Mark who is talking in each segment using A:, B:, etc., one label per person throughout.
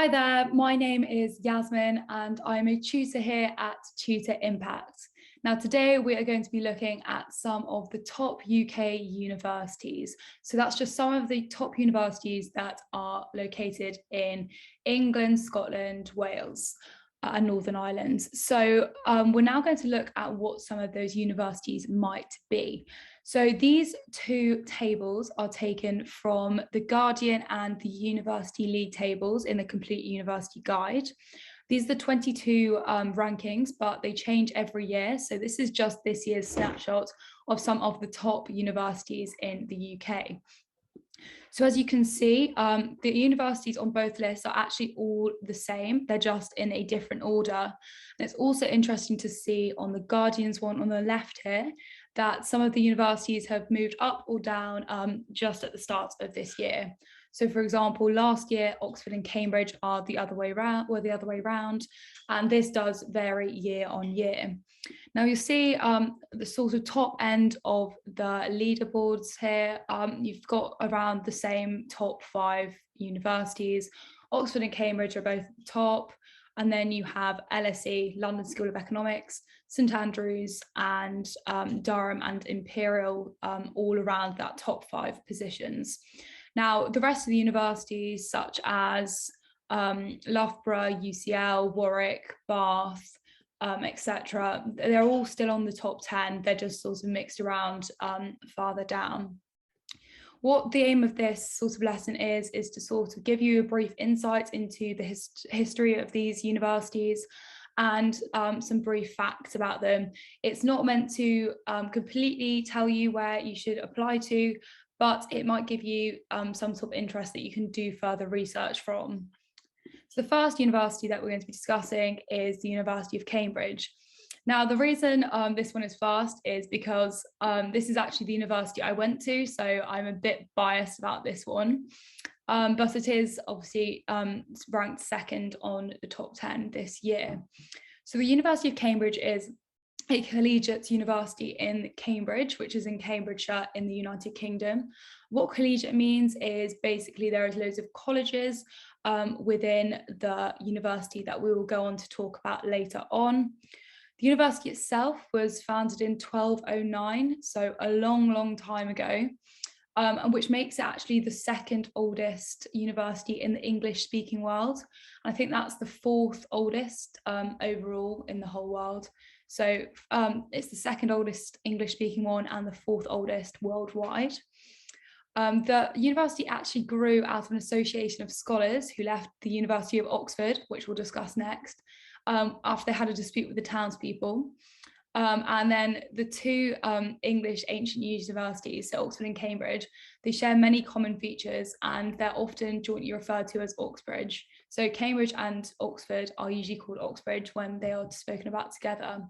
A: Hi there, my name is Yasmin and I'm a tutor here at Tutor Impact. Now today we are going to be looking at some of the top UK universities. So that's just some of the top universities that are located in England, Scotland, Wales and Northern Ireland. So we're now going to look at what some of those universities might be. So these two tables are taken from the Guardian and the University League tables in the Complete University Guide. These are the 22 rankings, but they change every year. So this is just this year's snapshot of some of the top universities in the UK. So as you can see, the universities on both lists are actually all the same. They're just in a different order. And it's also interesting to see on the Guardian's one on the left here, that some of the universities have moved up or down just at the start of this year. So for example, last year, Oxford and Cambridge are the other way around, and this does vary year on year. Now you see the sort of top end of the leaderboards here. You've got around the same top 5 universities. Oxford and Cambridge are both at the top. And then you have LSE, London School of Economics, St Andrews and Durham and Imperial all around that top 5 positions. Now, the rest of the universities such as Loughborough, UCL, Warwick, Bath, etc. They're all still on the top 10. They're just sort of mixed around farther down. What the aim of this sort of lesson is to sort of give you a brief insight into the history of these universities and some brief facts about them. It's not meant to completely tell you where you should apply to, but it might give you some sort of interest that you can do further research from. So the first university that we're going to be discussing is the University of Cambridge. Now, the reason this one is first is because this is actually the university I went to, so I'm a bit biased about this one. But it is obviously ranked second on the top 10 this year. So the University of Cambridge is a collegiate university in Cambridge, which is in Cambridgeshire in the United Kingdom. What collegiate means is basically there is loads of colleges within the university that we will go on to talk about later on. The university itself was founded in 1209, so a long time ago, and which makes it actually the second oldest university in the English-speaking world. I think that's the 4th oldest overall in the whole world. So it's the second oldest English-speaking one and the 4th oldest worldwide. The university actually grew out of an association of scholars who left the University of Oxford, which we'll discuss next, after they had a dispute with the townspeople. And then the two English ancient universities, so Oxford and Cambridge, they share many common features and they're often jointly referred to as Oxbridge. So Cambridge and Oxford are usually called Oxbridge when they are spoken about together.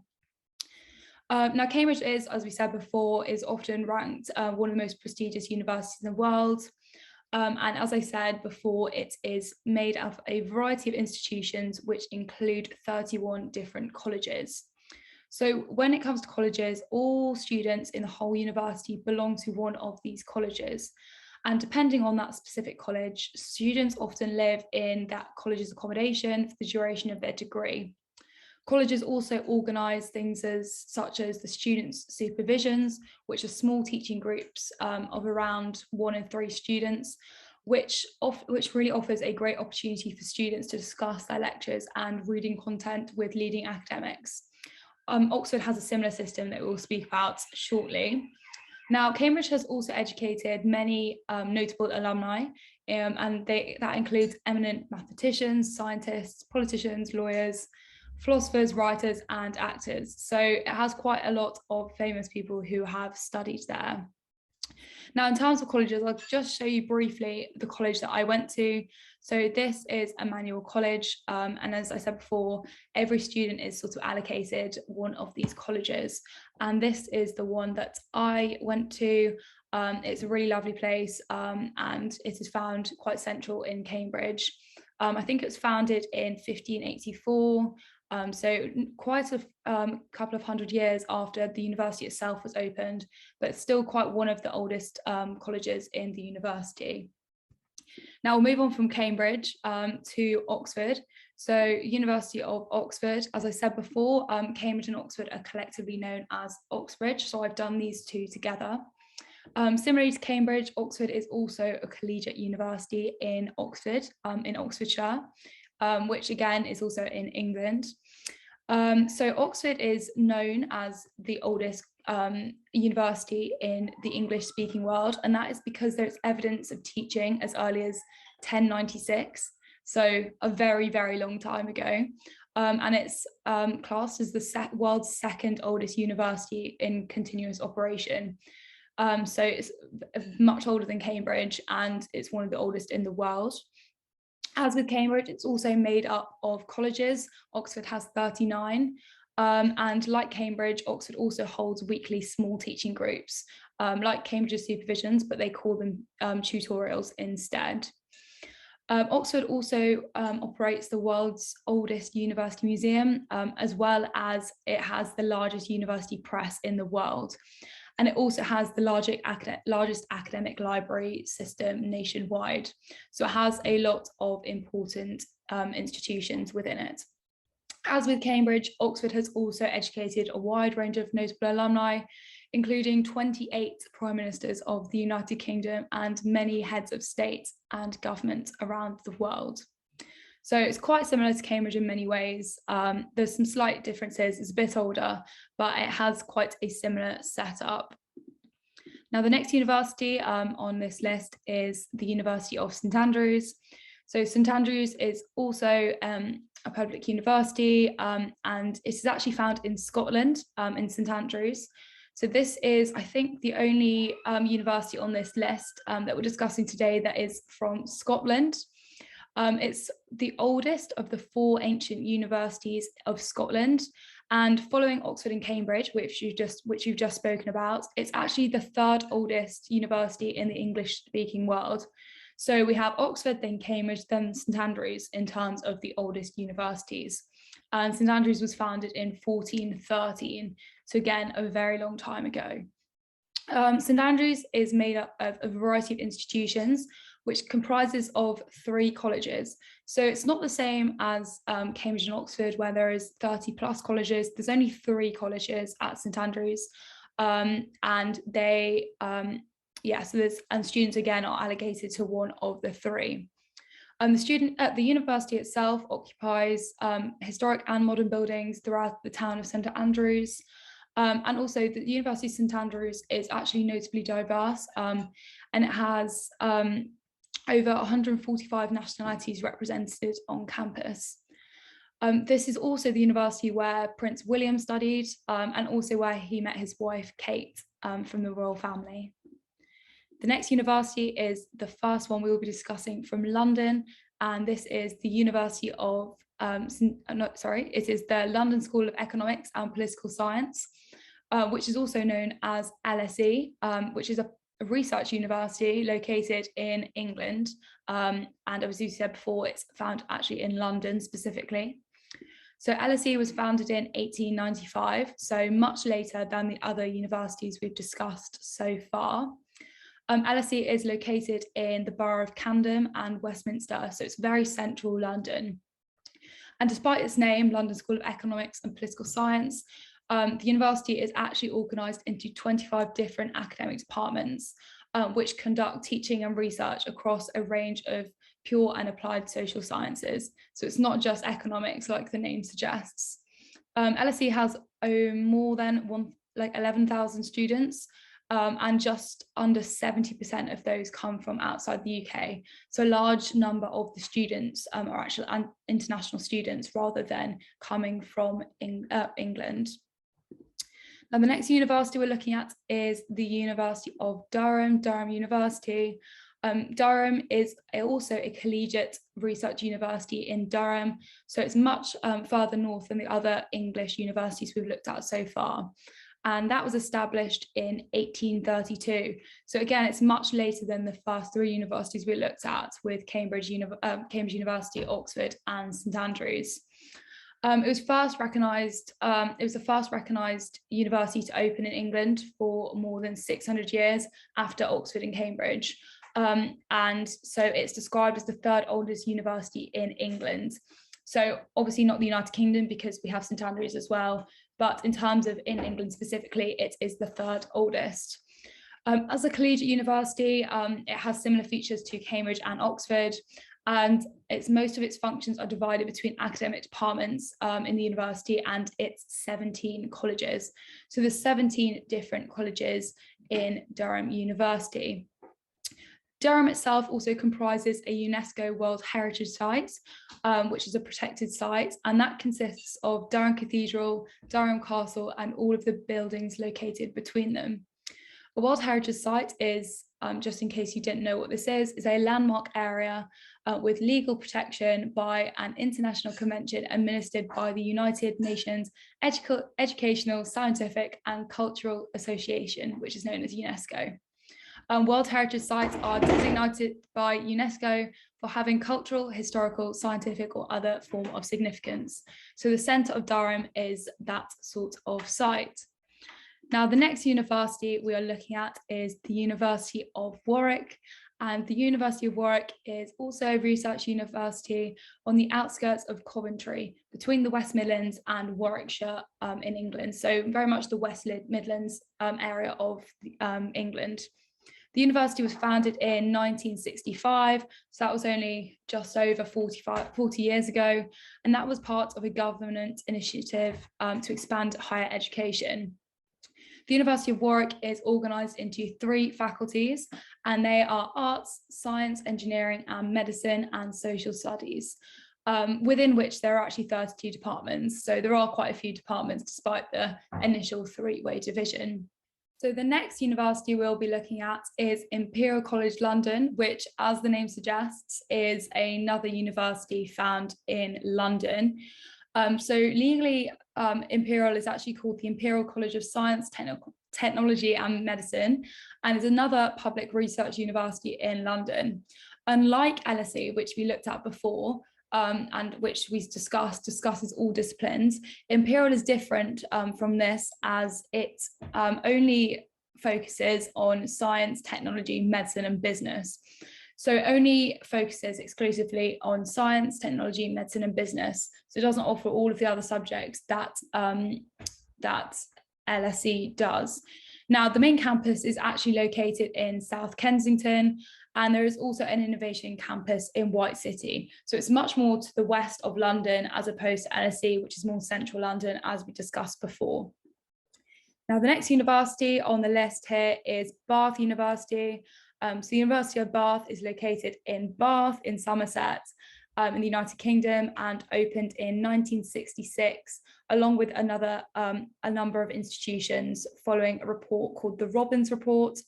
A: Now, Cambridge is, as we said before, is often ranked one of the most prestigious universities in the world. And as I said before, it is made of a variety of institutions, which include 31 different colleges. So when it comes to colleges, all students in the whole university belong to one of these colleges. And depending on that specific college, students often live in that college's accommodation for the duration of their degree. Colleges also organise things such as the students' supervisions, which are small teaching groups of around 1 and 3 students, which really offers a great opportunity for students to discuss their lectures and reading content with leading academics. Oxford has a similar system that we'll speak about shortly. Now, Cambridge has also educated many notable alumni, and that includes eminent mathematicians, scientists, politicians, lawyers, philosophers, writers, and actors. So it has quite a lot of famous people who have studied there. Now, in terms of colleges, I'll just show you briefly the college that I went to. So this is Emmanuel College. And as I said before, every student is sort of allocated one of these colleges. And this is the one that I went to. It's a really lovely place and it is found quite central in Cambridge. I think it was founded in 1584. So quite a couple of 100 years after the university itself was opened, but still quite one of the oldest colleges in the university. Now we'll move on from Cambridge to Oxford. So University of Oxford, as I said before, Cambridge and Oxford are collectively known as Oxbridge. So I've done these two together. Similarly to Cambridge, Oxford is also a collegiate university in Oxford, in Oxfordshire, which again is also in England. So Oxford is known as the oldest university in the English-speaking world, and that is because there's evidence of teaching as early as 1096, so a very, very long time ago. And it's classed as the world's second oldest university in continuous operation. So it's much older than Cambridge, and it's one of the oldest in the world. As with Cambridge, it's also made up of colleges. Oxford has 39. And like Cambridge, Oxford also holds weekly small teaching groups, like Cambridge's supervisions, but they call them tutorials instead. Oxford also operates the world's oldest university museum, as well as it has the largest university press in the world. And it also has the largest academic library system nationwide. So it has a lot of important institutions within it. As with Cambridge, Oxford has also educated a wide range of notable alumni, including 28 prime ministers of the United Kingdom and many heads of state and government around the world. So it's quite similar to Cambridge in many ways. There's some slight differences. It's a bit older, but it has quite a similar setup. Now, the next university on this list is the University of St Andrews. So St Andrews is also a public university, and it is actually found in Scotland, in St Andrews. So this is, I think, the only university on this list that we're discussing today that is from Scotland. It's the oldest of the 4 ancient universities of Scotland, and following Oxford and Cambridge, which you've just spoken about, it's actually the 3rd oldest university in the English-speaking world. So we have Oxford, then Cambridge, then St Andrews in terms of the oldest universities. And St Andrews was founded in 1413, so again, a very long time ago. St Andrews is made up of a variety of institutions, which comprises of 3 colleges. So it's not the same as Cambridge and Oxford, where there is 30 plus colleges. There's only 3 colleges at St Andrews, and they, and students again are allocated to one of the 3. The university itself occupies historic and modern buildings throughout the town of St Andrews. And also the University of St Andrews is actually notably diverse, and it has over 145 nationalities represented on campus. This is also the university where Prince William studied, and also where he met his wife, Kate, from the royal family. The next university is the first one we will be discussing from London, and this is the University of, it is the London School of Economics and Political Science, which is also known as LSE, which is a research university located in England. And obviously, you said before, it's found actually in London specifically. So LSE was founded in 1895, so much later than the other universities we've discussed so far. LSE is located in the borough of Camden and Westminster, so it's very central London. And despite its name, London School of Economics and Political Science, the university is actually organised into 25 different academic departments, which conduct teaching and research across a range of pure and applied social sciences. So it's not just economics like the name suggests. LSE has more than 11,000 students, and just under 70% of those come from outside the UK. So a large number of the students are actually international students rather than coming from England. Now, the next university we're looking at is the University of Durham, Durham University. Durham is also a collegiate research university in Durham, so it's much further north than the other English universities we've looked at so far. And that was established in 1832. So again, it's much later than the first 3 universities we looked at, with Cambridge University, Oxford, and St Andrews. It was the first recognised university to open in England for more than 600 years after Oxford and Cambridge. And so it's described as the third oldest university in England. So obviously not the United Kingdom, because we have St Andrews as well, but in terms of in England specifically, it is the third oldest. As a collegiate university, it has similar features to Cambridge and Oxford, and most of its functions are divided between academic departments in the university and its 17 colleges. So there's 17 different colleges in Durham University. Durham itself also comprises a UNESCO World Heritage Site, which is a protected site, and that consists of Durham Cathedral, Durham Castle, and all of the buildings located between them. A World Heritage Site is, just in case you didn't know what this is a landmark area with legal protection by an international convention administered by the United Nations Educational, Scientific and Cultural Association, which is known as UNESCO. World Heritage Sites are designated by UNESCO for having cultural, historical, scientific or other form of significance. So the centre of Durham is that sort of site. Now, the next university we are looking at is the University of Warwick. And the University of Warwick is also a research university on the outskirts of Coventry, between the West Midlands and Warwickshire in England. So very much the West Midlands area of England. The university was founded in 1965, so that was only just over 40 years ago, and that was part of a government initiative to expand higher education. The University of Warwick is organised into 3 faculties, and they are arts, science, engineering and medicine and social studies, within which there are actually 32 departments. So there are quite a few departments despite the initial 3-way division. So the next university we'll be looking at is Imperial College London, which, as the name suggests, is another university found in London. So legally, Imperial is actually called the Imperial College of Science, Technology and Medicine, and is another public research university in London. Unlike LSE, which we looked at before, and which we discusses all disciplines, Imperial is different from this, as it only focuses on science, technology, medicine and business. So it only focuses exclusively on science, technology, medicine and business. So it doesn't offer all of the other subjects that, that LSE does. Now, the main campus is actually located in South Kensington, and there is also an innovation campus in White City. So it's much more to the west of London as opposed to LSE, which is more central London, as we discussed before. Now, the next university on the list here is Bath University. So the University of Bath is located in Bath in Somerset, in the United Kingdom, and opened in 1966, along with a number of institutions following a report called the Robbins Report.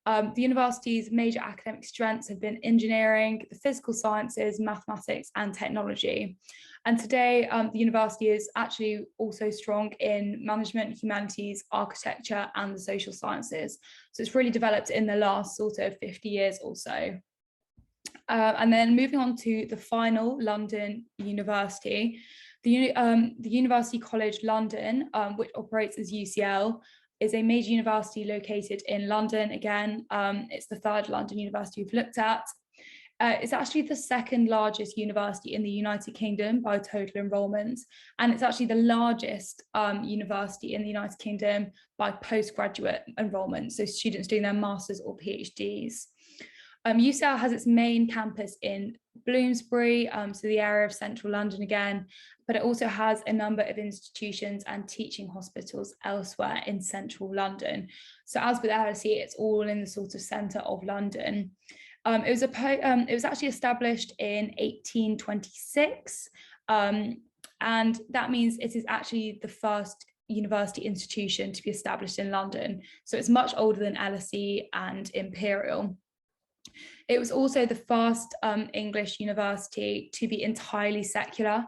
A: The university's major academic strengths have been engineering, the physical sciences, mathematics and technology. And today, the university is actually also strong in management, humanities, architecture and the social sciences. So it's really developed in the last sort of 50 years or so. And then moving on to the final London university, the University College London, which operates as UCL, is a major university located in London. Again, it's the 3rd London university we've looked at. It's actually the 2nd largest university in the United Kingdom by total enrolment, and it's actually the largest university in the United Kingdom by postgraduate enrolment, so students doing their masters or PhDs. UCL has its main campus in Bloomsbury, so the area of central London again, but it also has a number of institutions and teaching hospitals elsewhere in central London. So as with LSE, it's all in the sort of centre of London. It was actually established in 1826, and that means it is actually the first university institution to be established in London. So it's much older than LSE and Imperial. It was also the first English university to be entirely secular,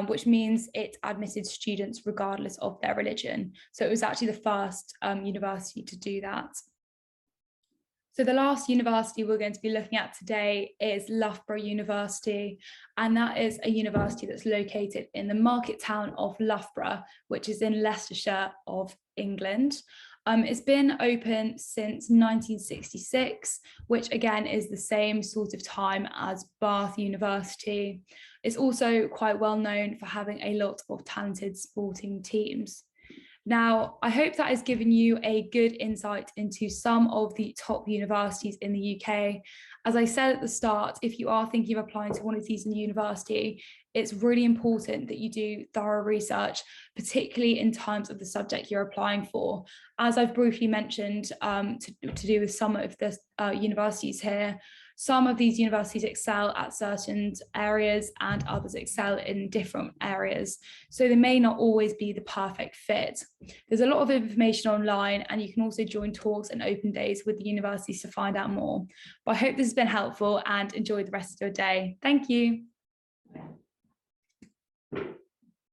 A: which means it admitted students regardless of their religion. So it was actually the first university to do that. So the last university we're going to be looking at today is Loughborough University, and that is a university that's located in the market town of Loughborough, which is in Leicestershire of England. It's been open since 1966, which again is the same sort of time as Bath University. It's also quite well known for having a lot of talented sporting teams. Now, I hope that has given you a good insight into some of the top universities in the UK. As I said at the start, if you are thinking of applying to one of these in university, it's really important that you do thorough research, particularly in terms of the subject you're applying for. As I've briefly mentioned, to do with some of the universities here, some of these universities excel at certain areas and others excel in different areas. So they may not always be the perfect fit. There's a lot of information online, and you can also join talks and open days with the universities to find out more. But I hope this has been helpful, and enjoy the rest of your day. Thank you.